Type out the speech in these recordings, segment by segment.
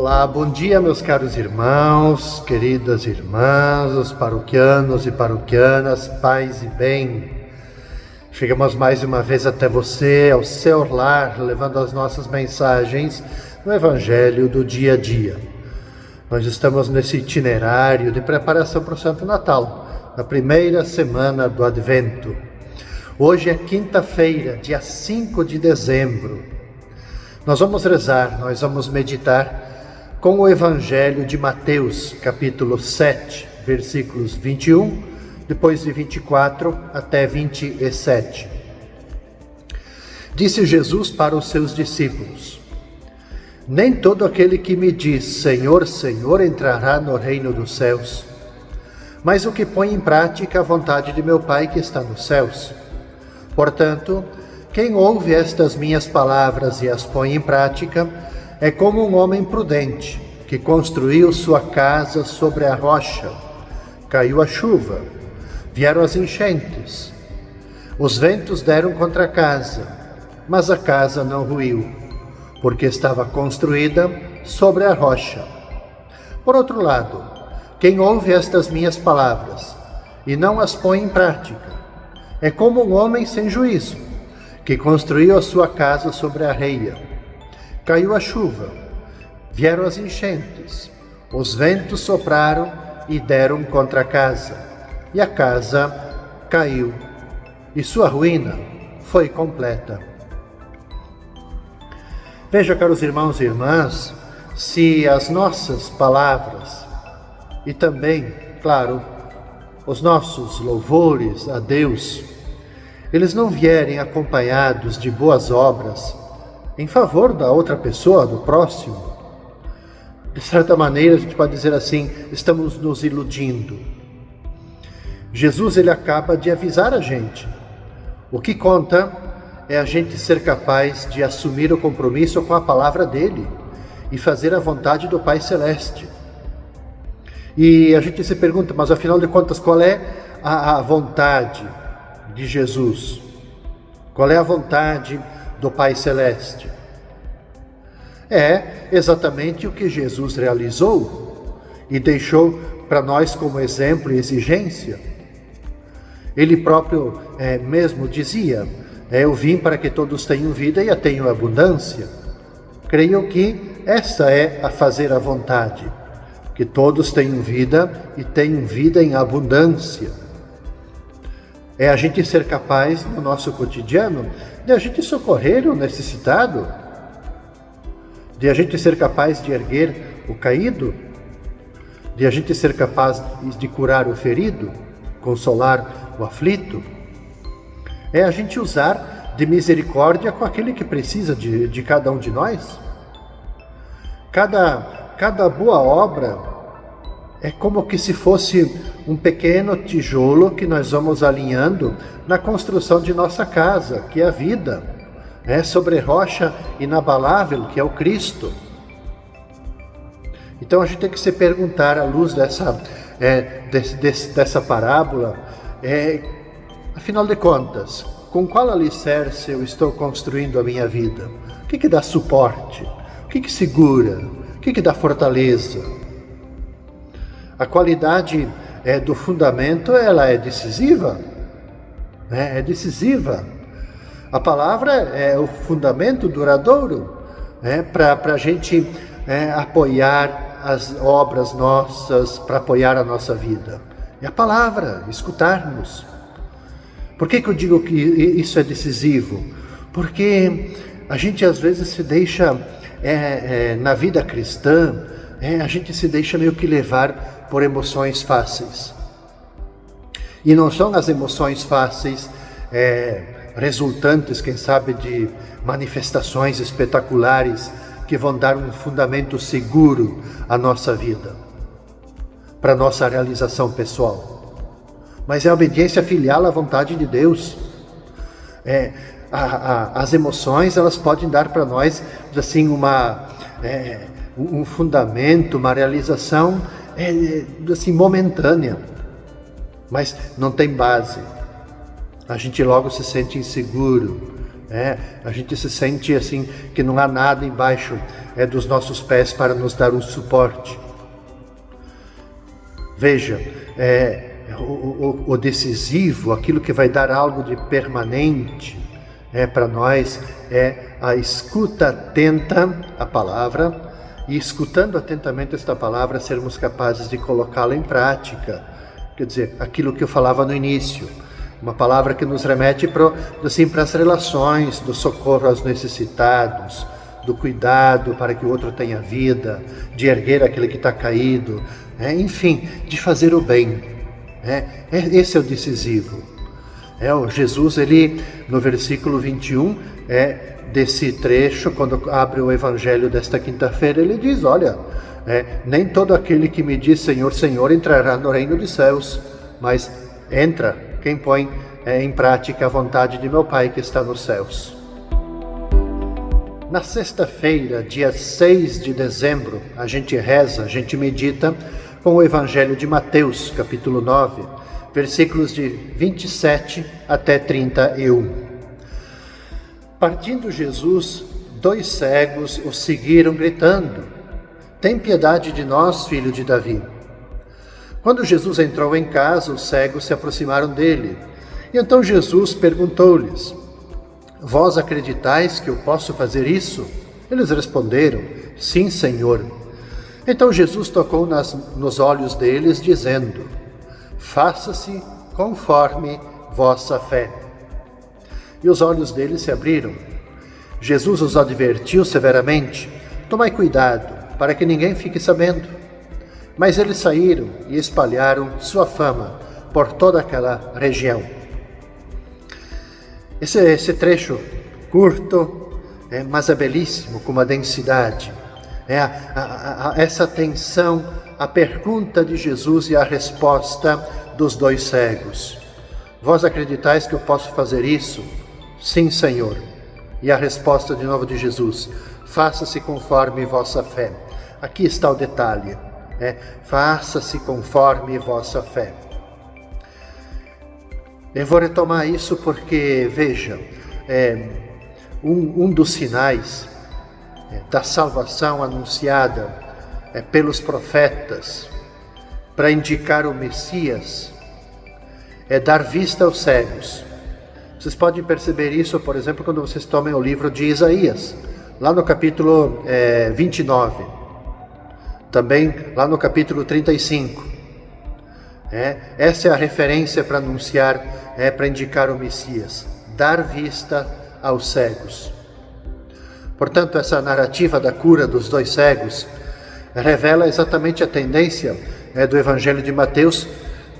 Olá, bom dia meus caros irmãos, queridas irmãs, os paroquianos e paroquianas, paz e bem. Chegamos mais uma vez até você, ao seu lar, levando as nossas mensagens no Evangelho do dia a dia. Nós estamos nesse itinerário de preparação para o Santo Natal, na primeira semana do Advento. Hoje é quinta-feira, dia 5 de dezembro. Nós vamos rezar, nós vamos meditar com o Evangelho de Mateus, capítulo 7, versículos 21, depois de 24 até 27. Disse Jesus para os seus discípulos: Nem todo aquele que me diz Senhor, Senhor entrará no reino dos céus, mas o que põe em prática a vontade de meu Pai que está nos céus. Portanto, quem ouve estas minhas palavras e as põe em prática é como um homem prudente que construiu sua casa sobre a rocha. Caiu a chuva, vieram as enchentes, os ventos deram contra a casa, mas a casa não ruiu, porque estava construída sobre a rocha. Por outro lado, quem ouve estas minhas palavras e não as põe em prática é como um homem sem juízo, que construiu a sua casa sobre a areia. Caiu a chuva, vieram as enchentes, os ventos sopraram e deram contra a casa, e a casa caiu, e sua ruína foi completa. Veja, caros irmãos e irmãs, se as nossas palavras e também, claro, os nossos louvores a Deus, eles não vierem acompanhados de boas obras em favor da outra pessoa, do próximo, de certa maneira a gente pode dizer assim, estamos nos iludindo. Jesus, ele acaba de avisar a gente. O que conta é a gente ser capaz de assumir o compromisso com a palavra dele e fazer a vontade do Pai Celeste. E a gente se pergunta, mas afinal de contas, qual é a vontade de Jesus? Qual é a vontade do Pai Celeste? É exatamente o que Jesus realizou e deixou para nós como exemplo e exigência. Ele próprio mesmo dizia, eu vim para que todos tenham vida e a tenham abundância. Creio que esta é a fazer a vontade, que todos tenham vida e tenham vida em abundância. É a gente ser capaz, no nosso cotidiano, de a gente socorrer o necessitado, de a gente ser capaz de erguer o caído, de a gente ser capaz de curar o ferido, consolar o aflito. É a gente usar de misericórdia com aquele que precisa de cada um de nós. Cada boa obra é como que se fosse um pequeno tijolo que nós vamos alinhando na construção de nossa casa, que é a vida, sobre rocha inabalável, que é o Cristo. Então a gente tem que se perguntar, à luz dessa parábola, afinal de contas, com qual alicerce eu estou construindo a minha vida? O que dá suporte? O que segura? O que dá fortaleza? A qualidade do fundamento, ela é decisiva. É decisiva. A palavra é o fundamento duradouro para a gente apoiar as obras nossas, para apoiar a nossa vida. É a palavra, escutarmos. Por que eu digo que isso é decisivo? Porque a gente às vezes se deixa, na vida cristã, a gente se deixa meio que levar por emoções fáceis. E não são as emoções fáceis resultantes, quem sabe, de manifestações espetaculares que vão dar um fundamento seguro à nossa vida, para a nossa realização pessoal. Mas é a obediência filial à vontade de Deus. As emoções, elas podem dar para nós assim, um fundamento, uma realização assim, momentânea, mas não tem base. A gente logo se sente inseguro, A gente se sente assim que não há nada embaixo dos nossos pés para nos dar um suporte. Veja, o decisivo, aquilo que vai dar algo de permanente para nós é a escuta atenta à palavra, e escutando atentamente esta palavra, sermos capazes de colocá-la em prática. Quer dizer, aquilo que eu falava no início, uma palavra que nos remete para as relações, do socorro aos necessitados, do cuidado para que o outro tenha vida, de erguer aquele que está caído, enfim, de fazer o bem. Esse é o decisivo. O Jesus, ele, no versículo 21, desse trecho, quando abre o evangelho desta quinta-feira, ele diz, olha, nem todo aquele que me diz Senhor, Senhor, entrará no reino dos céus, mas entra quem põe em prática a vontade de meu Pai que está nos céus. Na sexta-feira, dia 6 de dezembro, a gente reza, a gente medita com o evangelho de Mateus, capítulo 9, versículos de 27 até 31. Partindo Jesus, 2 cegos o seguiram gritando, tem piedade de nós, filho de Davi. Quando Jesus entrou em casa, os cegos se aproximaram dele. E então Jesus perguntou-lhes, vós acreditais que eu posso fazer isso? Eles responderam, sim, Senhor. Então Jesus tocou nos olhos deles, dizendo, faça-se conforme vossa fé. E os olhos deles se abriram. Jesus os advertiu severamente, tomai cuidado, para que ninguém fique sabendo. Mas eles saíram e espalharam sua fama por toda aquela região. Esse trecho curto, mas é belíssimo, com uma densidade. Essa atenção à pergunta de Jesus e à resposta dos 2 cegos. Vós acreditais que eu posso fazer isso? Sim, Senhor. E a resposta de novo de Jesus, faça-se conforme vossa fé. Aqui está o detalhe, faça-se conforme vossa fé. Eu vou retomar isso porque, veja, um dos sinais da salvação anunciada pelos profetas para indicar o Messias é dar vista aos cegos. Vocês podem perceber isso, por exemplo, quando vocês tomem o livro de Isaías, lá no capítulo 29, também lá no capítulo 35. Essa é a referência para anunciar, para indicar o Messias, dar vista aos cegos. Portanto, essa narrativa da cura dos 2 cegos revela exatamente a tendência do Evangelho de Mateus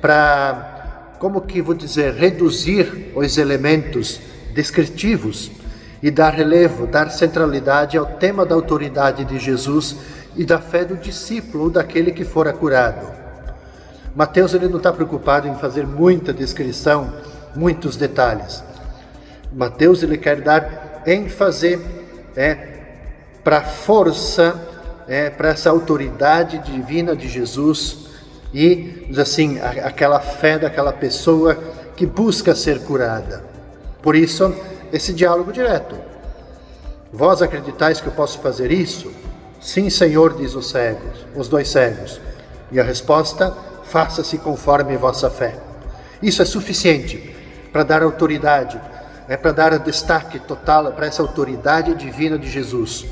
para, como que vou dizer, reduzir os elementos descritivos e dar relevo, dar centralidade ao tema da autoridade de Jesus e da fé do discípulo ou daquele que fora curado. Mateus, ele não está preocupado em fazer muita descrição, muitos detalhes. Mateus, ele quer dar ênfase para a força, para essa autoridade divina de Jesus e, assim, aquela fé daquela pessoa que busca ser curada. Por isso, esse diálogo direto. Vós acreditais que eu posso fazer isso? Sim, Senhor, diz os 2 cegos. E a resposta, faça-se conforme vossa fé. Isso é suficiente para dar autoridade, para dar destaque total para essa autoridade divina de Jesus,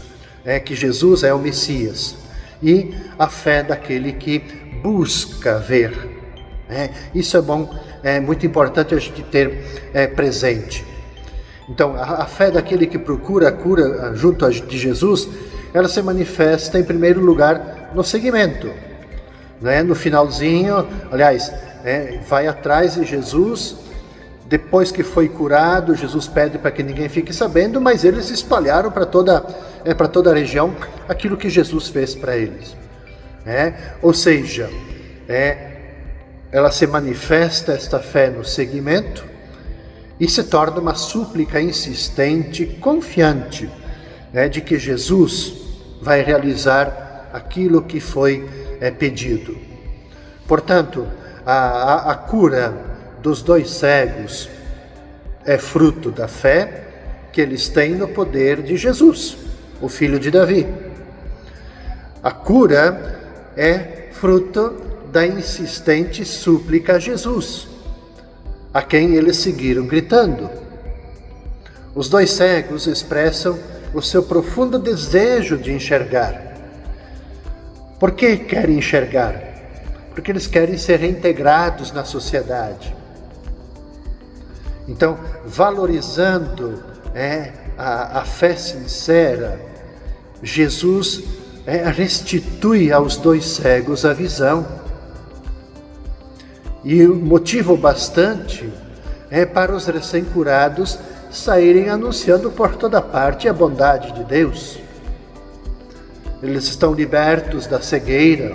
que Jesus é o Messias, e a fé daquele que busca ver. Isso é bom, é muito importante a gente ter presente. Então, a fé daquele que procura a cura junto de Jesus, ela se manifesta em primeiro lugar no seguimento, no finalzinho, aliás, vai atrás de Jesus. Depois que foi curado, Jesus pede para que ninguém fique sabendo, mas eles espalharam para toda a região aquilo que Jesus fez para eles. Ou seja, ela se manifesta, esta fé, no seguimento, e se torna uma súplica insistente, confiante, de que Jesus vai realizar aquilo que foi pedido. Portanto, a cura dos 2 cegos é fruto da fé, que eles têm no poder de Jesus, o filho de Davi. A cura é fruto da insistente súplica a Jesus, a quem eles seguiram gritando. Os 2 cegos expressam o seu profundo desejo de enxergar. Por que querem enxergar? Porque eles querem ser reintegrados na sociedade. Então, valorizando a fé sincera, Jesus restitui aos 2 cegos a visão. E o motivo bastante é para os recém-curados saírem anunciando por toda parte a bondade de Deus. Eles estão libertos da cegueira,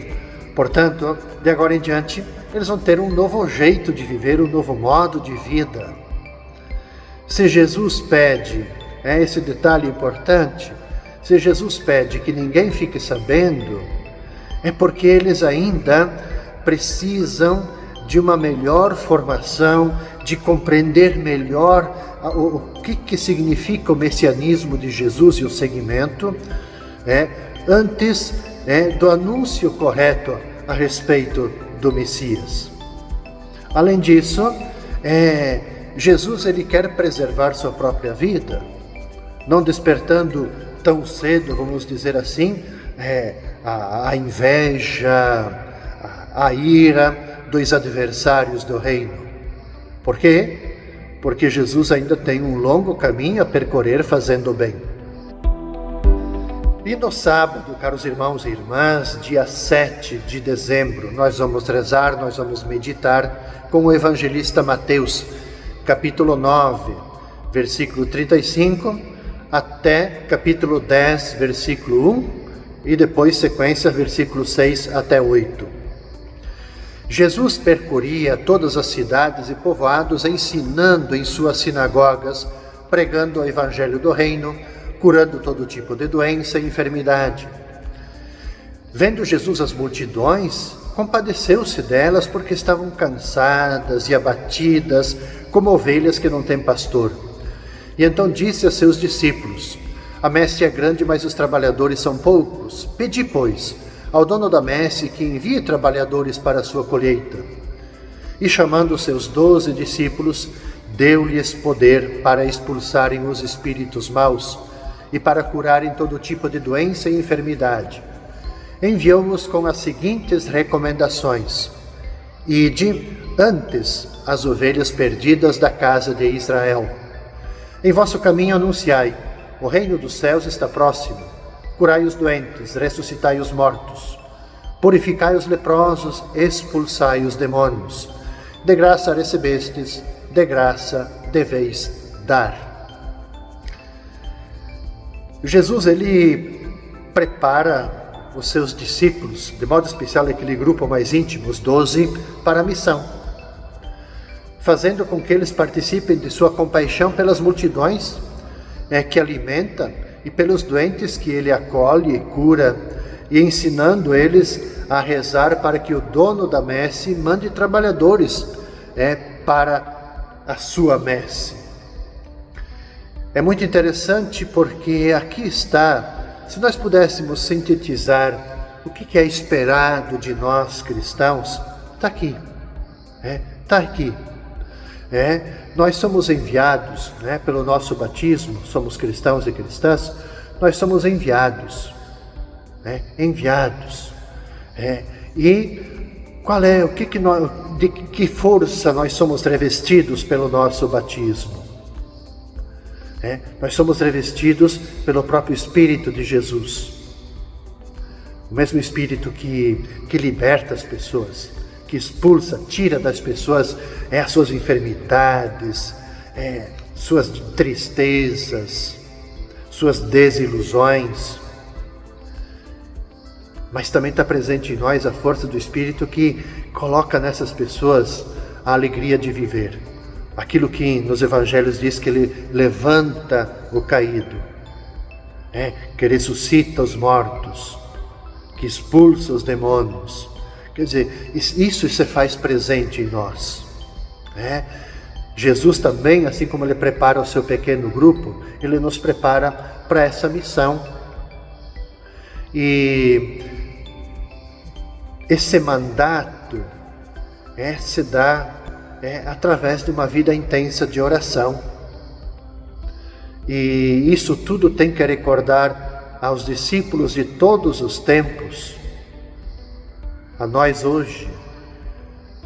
portanto, de agora em diante, eles vão ter um novo jeito de viver, um novo modo de vida. Se Jesus pede, esse detalhe importante, se Jesus pede que ninguém fique sabendo, é porque eles ainda precisam de uma melhor formação, de compreender melhor o que significa o messianismo de Jesus e o seguimento, antes do anúncio correto a respeito do Messias. Além disso, Jesus ele quer preservar sua própria vida, não despertando tão cedo, vamos dizer assim, a inveja, a ira dos adversários do reino. Por quê? Porque Jesus ainda tem um longo caminho a percorrer fazendo o bem. E no sábado, caros irmãos e irmãs, dia 7 de dezembro, nós vamos rezar, nós vamos meditar com o evangelista Mateus, capítulo 9, versículo 35, até capítulo 10, versículo 1, e depois sequência, versículo 6 até 8. Jesus percorria todas as cidades e povoados, ensinando em suas sinagogas, pregando o evangelho do reino, curando todo tipo de doença e enfermidade. Vendo Jesus as multidões, compadeceu-se delas porque estavam cansadas e abatidas, como ovelhas que não têm pastor. E então disse a seus discípulos: a messe é grande, mas os trabalhadores são poucos. Pedi, pois, ao dono da messe que envie trabalhadores para a sua colheita. E chamando os seus 12 discípulos, deu-lhes poder para expulsarem os espíritos maus e para curarem todo tipo de doença e enfermidade. Enviou-os com as seguintes recomendações: ide antes as ovelhas perdidas da casa de Israel. Em vosso caminho anunciai: o reino dos céus está próximo. Curai os doentes, ressuscitai os mortos, purificai os leprosos, expulsai os demônios. De graça recebestes, de graça deveis dar. Jesus, ele prepara os seus discípulos, de modo especial aquele grupo mais íntimo, os 12, para a missão, fazendo com que eles participem de sua compaixão pelas multidões que alimenta e pelos doentes que ele acolhe e cura, e ensinando eles a rezar para que o dono da messe mande trabalhadores para a sua messe. É muito interessante porque aqui está, se nós pudéssemos sintetizar o que é esperado de nós cristãos, está aqui. Está aqui. Nós somos enviados, pelo nosso batismo, somos cristãos e cristãs, nós somos enviados. Enviados. E qual é, de que força nós somos revestidos pelo nosso batismo? Nós somos revestidos pelo próprio Espírito de Jesus. O mesmo Espírito que liberta as pessoas, que expulsa, tira das pessoas as suas enfermidades, suas tristezas, suas desilusões. Mas também está presente em nós a força do Espírito que coloca nessas pessoas a alegria de viver. Aquilo que nos evangelhos diz que ele levanta o caído, que ressuscita os mortos, que expulsa os demônios. Quer dizer, isso se faz presente em nós. Jesus também, assim como Ele prepara o seu pequeno grupo, Ele nos prepara para essa missão. E esse mandato se dá através de uma vida intensa de oração. E isso tudo tem que recordar aos discípulos de todos os tempos, a nós hoje,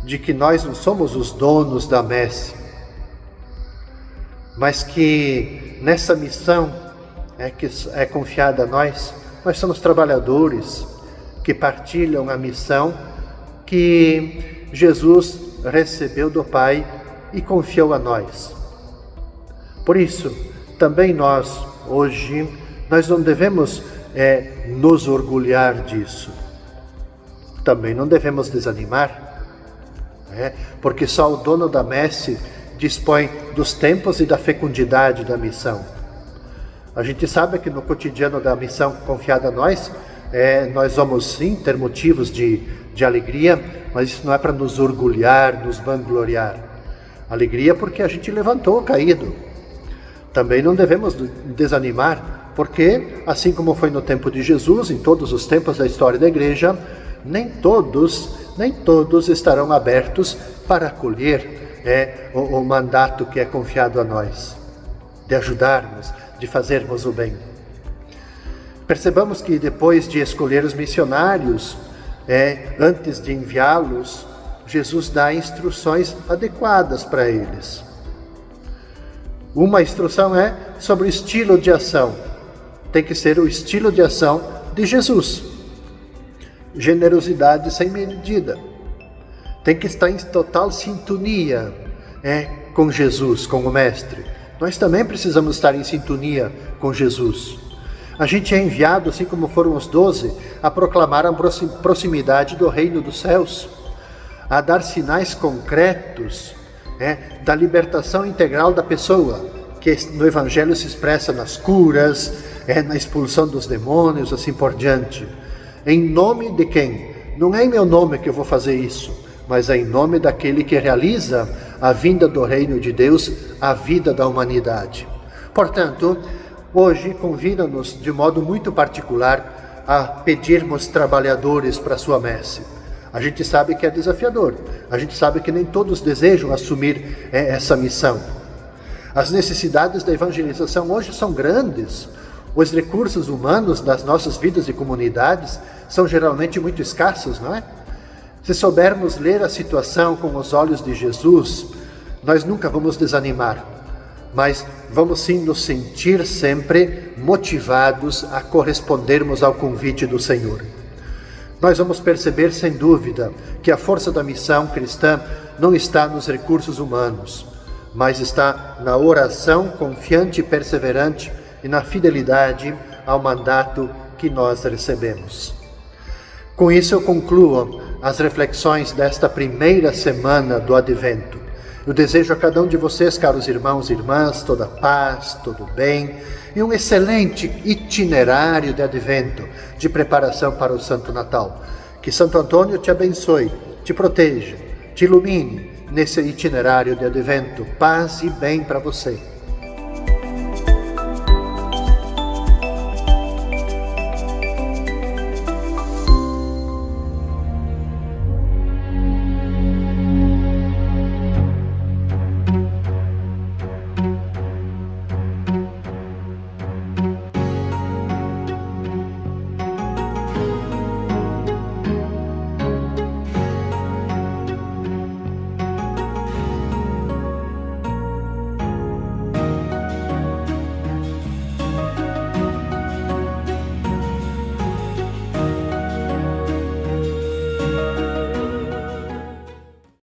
de que nós não somos os donos da messe, mas que nessa missão que é confiada a nós somos trabalhadores que partilham a missão que Jesus recebeu do Pai e confiou a nós. Por isso, também nós, hoje, nós não devemos nos orgulhar disso. Também não devemos desanimar, porque só o dono da messe dispõe dos tempos e da fecundidade da missão. A gente sabe que no cotidiano da missão confiada a nós, nós vamos sim ter motivos de alegria, mas isso não é para nos orgulhar, nos vangloriar. Alegria porque a gente levantou o caído. Também não devemos desanimar, porque assim como foi no tempo de Jesus, em todos os tempos da história da igreja, nem todos estarão abertos para acolher o mandato que é confiado a nós, de ajudarmos, de fazermos o bem. Percebamos que depois de escolher os missionários, antes de enviá-los, Jesus dá instruções adequadas para eles. Uma instrução é sobre o estilo de ação. Tem que ser o estilo de ação de Jesus. Generosidade sem medida. Tem que estar em total sintonia com Jesus, com o Mestre. Nós também precisamos estar em sintonia com Jesus. A gente é enviado, assim como foram os 12, a proclamar a proximidade do reino dos céus, a dar sinais concretos da libertação integral da pessoa, que no Evangelho se expressa nas curas, na expulsão dos demônios, assim por diante. Em nome de quem? Não é em meu nome que eu vou fazer isso, mas é em nome daquele que realiza a vinda do reino de Deus, a vida da humanidade. Portanto, hoje convida-nos de modo muito particular a pedirmos trabalhadores para a sua messe. A gente sabe que é desafiador, a gente sabe que nem todos desejam assumir essa missão. As necessidades da evangelização hoje são grandes, os recursos humanos das nossas vidas e comunidades são geralmente muito escassos, não é? Se soubermos ler a situação com os olhos de Jesus, nós nunca vamos desanimar, mas vamos sim nos sentir sempre motivados a correspondermos ao convite do Senhor. Nós vamos perceber, sem dúvida, que a força da missão cristã não está nos recursos humanos, mas está na oração confiante e perseverante e na fidelidade ao mandato que nós recebemos. Com isso eu concluo as reflexões desta primeira semana do Advento. Eu desejo a cada um de vocês, caros irmãos e irmãs, toda paz, todo bem e um excelente itinerário de Advento, de preparação para o Santo Natal. Que Santo Antônio te abençoe, te proteja, te ilumine nesse itinerário de Advento. Paz e bem para você.